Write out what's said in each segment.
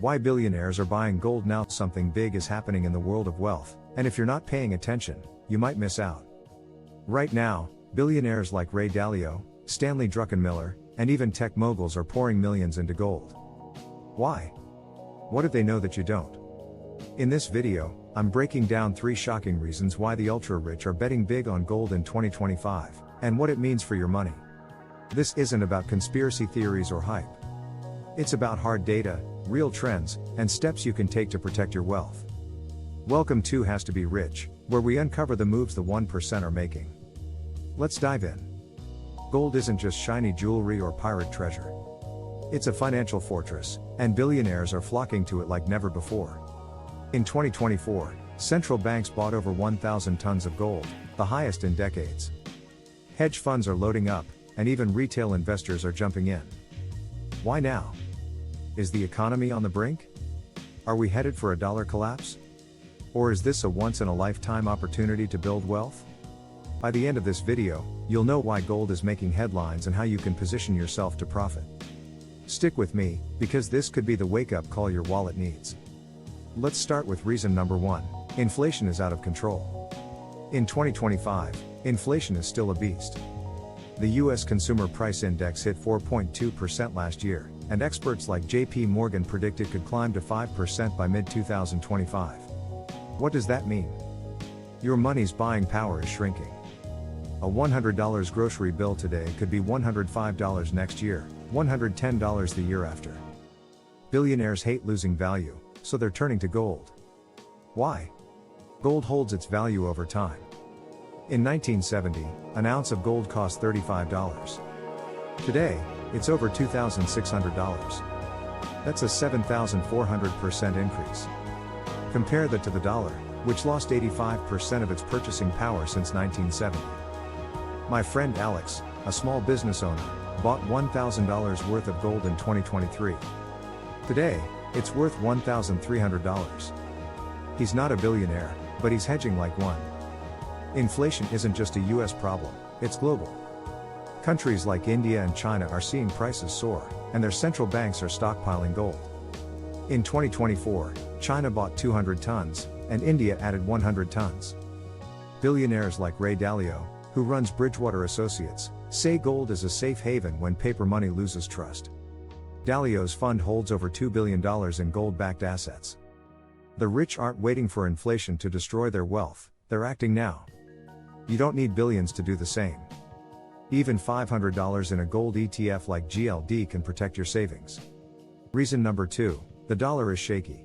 Why billionaires are buying gold now? Something big is happening in the world of wealth, and if you're not paying attention, you might miss out. Right now, billionaires like Ray Dalio, Stanley Druckenmiller, and even tech moguls are pouring millions into gold. Why? What do they know that you don't? In this video, I'm breaking down 3 shocking reasons why the ultra-rich are betting big on gold in 2025, and what it means for your money. This isn't about conspiracy theories or hype. It's about hard data, real trends, and steps you can take to protect your wealth. Welcome to Has to Be Rich, where we uncover the moves the 1% are making. Let's dive in. Gold isn't just shiny jewelry or pirate treasure. It's a financial fortress, and billionaires are flocking to it like never before. In 2024, central banks bought over 1,000 tons of gold, the highest in decades. Hedge funds are loading up, and even retail investors are jumping in. Why now? Is the economy on the brink? Are we headed for a dollar collapse? Or is this a once-in-a-lifetime opportunity to build wealth? By the end of this video, you'll know why gold is making headlines and how you can position yourself to profit. Stick with me, because this could be the wake-up call your wallet needs. Let's start with reason number 1. Inflation is out of control. In 2025, inflation is still a beast. The US Consumer Price Index hit 4.2% last year, and experts like JP Morgan predict it could climb to 5% by mid-2025. What does that mean? Your money's buying power is shrinking. A $100 grocery bill today could be $105 next year, $110 the year after. Billionaires hate losing value, so they're turning to gold. Why? Gold holds its value over time. In 1970, an ounce of gold cost $35. Today, it's over $2,600. That's a 7,400% increase. Compare that to the dollar, which lost 85% of its purchasing power since 1970. My friend Alex, a small business owner, bought $1,000 worth of gold in 2023. Today, it's worth $1,300. He's not a billionaire, but he's hedging like one. Inflation isn't just a US problem, it's global. Countries like India and China are seeing prices soar, and their central banks are stockpiling gold. In 2024, China bought 200 tons, and India added 100 tons. Billionaires like Ray Dalio, who runs Bridgewater Associates, say gold is a safe haven when paper money loses trust. Dalio's fund holds over $2 billion in gold-backed assets. The rich aren't waiting for inflation to destroy their wealth, they're acting now. You don't need billions to do the same. Even $500 in a gold ETF like GLD can protect your savings. Reason number 2, the dollar is shaky.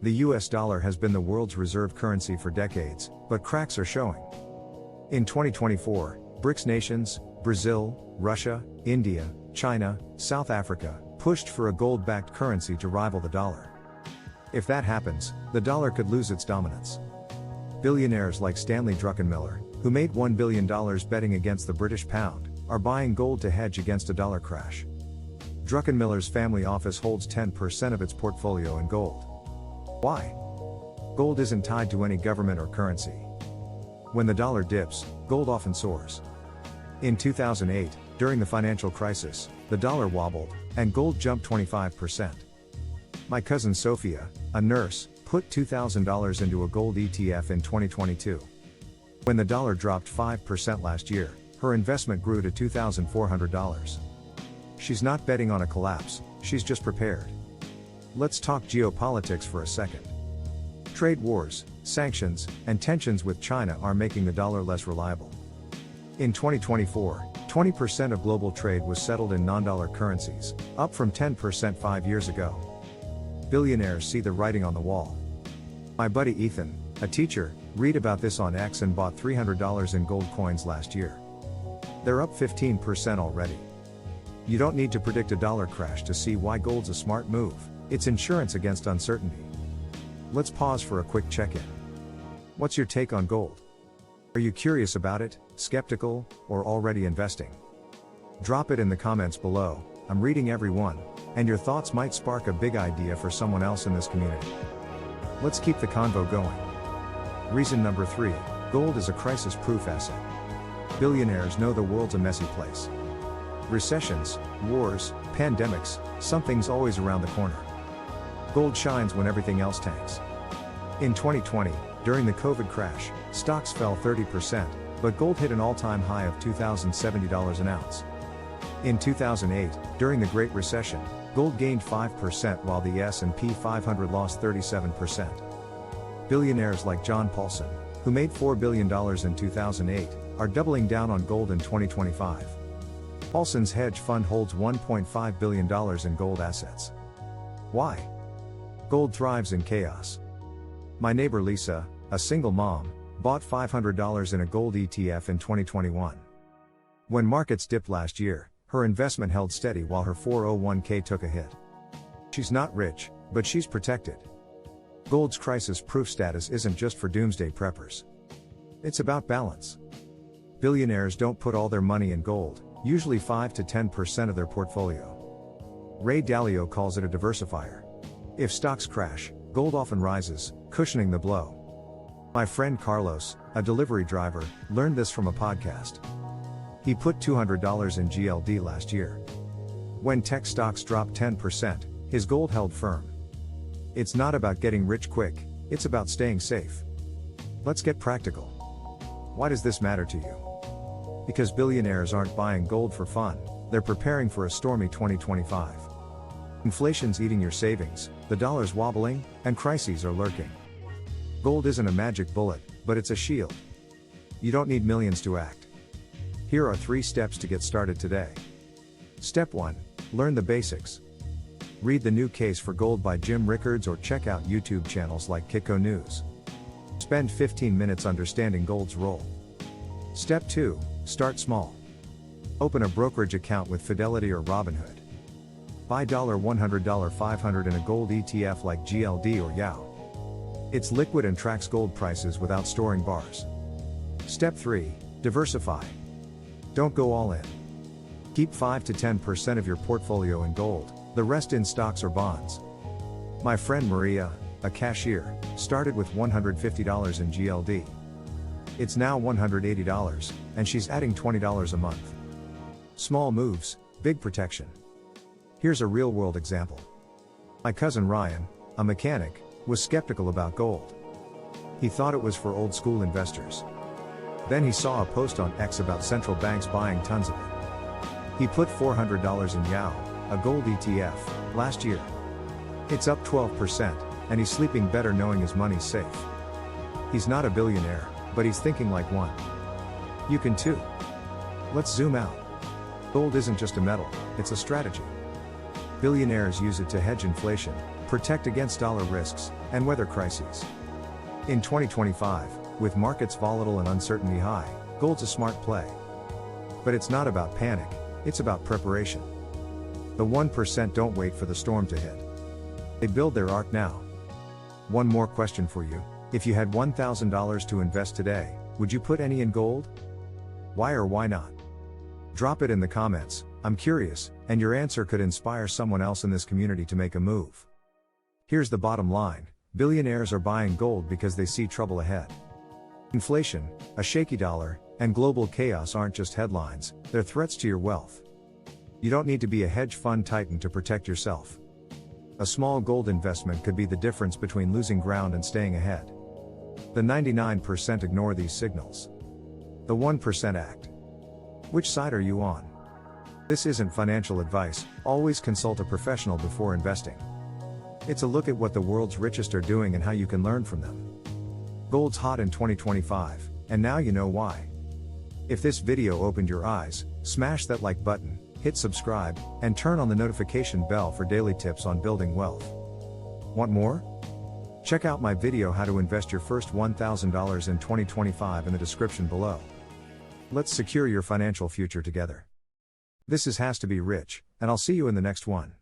The US dollar has been the world's reserve currency for decades, but cracks are showing. In 2024, BRICS nations, Brazil, Russia, India, China, South Africa, pushed for a gold-backed currency to rival the dollar. If that happens, the dollar could lose its dominance. Billionaires like Stanley Druckenmiller, who made $1 billion betting against the British pound, are buying gold to hedge against a dollar crash. Druckenmiller's family office holds 10% of its portfolio in gold. Why? Gold isn't tied to any government or currency. When the dollar dips, gold often soars. In 2008, during the financial crisis, the dollar wobbled, and gold jumped 25%. My cousin Sophia, a nurse, put $2,000 into a gold ETF in 2022. When the dollar dropped 5% last year, her investment grew to $2,400. She's not betting on a collapse, she's just prepared. Let's talk geopolitics for a second. Trade wars, sanctions, and tensions with China are making the dollar less reliable. In 2024, 20% of global trade was settled in non-dollar currencies, up from 10% 5 years ago. Billionaires see the writing on the wall. My buddy Ethan, a teacher, read about this on X and bought $300 in gold coins last year. They're up 15% already. You don't need to predict a dollar crash to see why gold's a smart move. It's insurance against uncertainty. Let's pause for a quick check-in. What's your take on gold? Are you curious about it, skeptical, or already investing? Drop it in the comments below. I'm reading every one, and your thoughts might spark a big idea for someone else in this community. Let's keep the convo going. Reason number 3, gold is a crisis-proof asset. Billionaires know the world's a messy place. Recessions, wars, pandemics, something's always around the corner. Gold shines when everything else tanks. In 2020, during the COVID crash, stocks fell 30%, but gold hit an all-time high of $2,070 an ounce. In 2008, during the Great Recession, gold gained 5% while the S&P 500 lost 37%. Billionaires like John Paulson, who made $4 billion in 2008, are doubling down on gold in 2025. Paulson's hedge fund holds $1.5 billion in gold assets. Why? Gold thrives in chaos. My neighbor Lisa, a single mom, bought $500 in a gold ETF in 2021. When markets dipped last year, her investment held steady while her 401k took a hit. She's not rich, but she's protected. Gold's crisis-proof status isn't just for doomsday preppers. It's about balance. Billionaires don't put all their money in gold, usually 5 to 10% of their portfolio. Ray Dalio calls it a diversifier. If stocks crash, gold often rises, cushioning the blow. My friend Carlos, a delivery driver, learned this from a podcast. He put $200 in GLD last year. When tech stocks dropped 10%, his gold held firm. It's not about getting rich quick, it's about staying safe. Let's get practical. Why does this matter to you? Because billionaires aren't buying gold for fun, they're preparing for a stormy 2025. Inflation's eating your savings, the dollar's wobbling, and crises are lurking. Gold isn't a magic bullet, but it's a shield. You don't need millions to act. Here are 3 steps to get started today. Step 1. Learn the basics. Read The New Case for Gold by Jim Rickards or check out YouTube channels like Kitco News. Spend 15 minutes understanding gold's role. Step 2. Start small. Open a brokerage account with Fidelity or Robinhood. Buy $100, $500 in a gold ETF like GLD or YAO. It's liquid and tracks gold prices without storing bars. Step 3. Diversify. Don't go all in. Keep 5 to 10% of your portfolio in gold, the rest in stocks or bonds. My friend Maria, a cashier, started with $150 in GLD. It's now $180, and she's adding $20 a month. Small moves, big protection. Here's a real-world example. My cousin Ryan, a mechanic, was skeptical about gold. He thought it was for old-school investors. Then he saw a post on X about central banks buying tons of it. He put $400 in YAO, a gold ETF, last year. It's up 12%, and he's sleeping better knowing his money's safe. He's not a billionaire, but he's thinking like one. You can too. Let's zoom out. Gold isn't just a metal, it's a strategy. Billionaires use it to hedge inflation, protect against dollar risks, and weather crises. In 2025, with markets volatile and uncertainty high, gold's a smart play. But it's not about panic, it's about preparation. The 1% don't wait for the storm to hit. They build their ark now. One more question for you. If you had $1,000 to invest today, would you put any in gold? Why or why not? Drop it in the comments, I'm curious, and your answer could inspire someone else in this community to make a move. Here's the bottom line, billionaires are buying gold because they see trouble ahead. Inflation, a shaky dollar, and global chaos aren't just headlines, they're threats to your wealth. You don't need to be a hedge fund titan to protect yourself. A small gold investment could be the difference between losing ground and staying ahead. The 99% ignore these signals. The 1% act. Which side are you on? This isn't financial advice, always consult a professional before investing. It's a look at what the world's richest are doing and how you can learn from them. Gold's hot in 2025, and now you know why. If this video opened your eyes, smash that like button, hit subscribe, and turn on the notification bell for daily tips on building wealth. Want more? Check out my video How to Invest Your First $1,000 in 2025 in the description below. Let's secure your financial future together. This is Has to Be Rich, and I'll see you in the next one.